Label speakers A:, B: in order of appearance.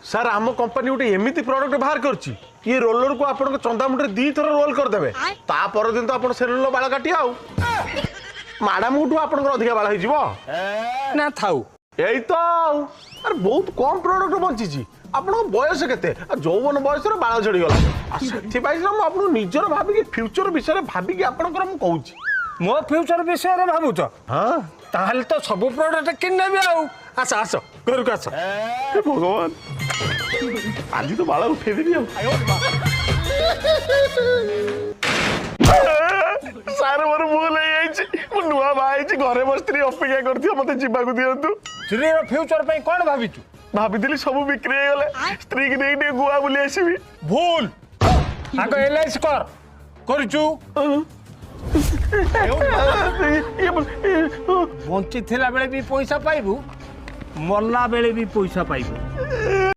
A: sir ଆମ company ଗୋଟେ ଏମିତି ପ୍ରଡକ୍ଟ ବାହାର କରିଛି ये रोलर को आपन चंदा मुंडे दी थर रोल कर देबे ता पर दिन तो आपन सेलुलो बाल काटी आउ मैडम उठू आपन अधिका बाल होई जीवो
B: ना थाउ
A: एई तो अरे बहुत कम प्रोडक्ट बंची छी आपन बयस केते जौवन बयस रे बाल झड़ी गला सेठी पाई हम आपन निजर भाबी कि फ्यूचर विषय रे भाबी कि आपन कर हम कहूची
B: मो फ्यूचर विषय रे भाबु तो
A: हां
B: ताहले तो सब प्रोडक्ट किन नेबी आउ
A: आस आस घर को आस भगवान आज तो बाल उठे देबी सार मोर भूल हो नुआ बाई घरे मो स्त्री अपेक्षा करथि मते जीवा को दियंतु
B: स्त्री रो फ्यूचर पे कोन भाबिचु
A: भाबिदिली सब बिक्री हो गले स्त्री की नहीं गुआ बुली आसीबी
B: भूल आगो एलआईसी कर करचु बंची थिला बेले भी पैसा पाइबू मरला बेले भी पैसा पाइबू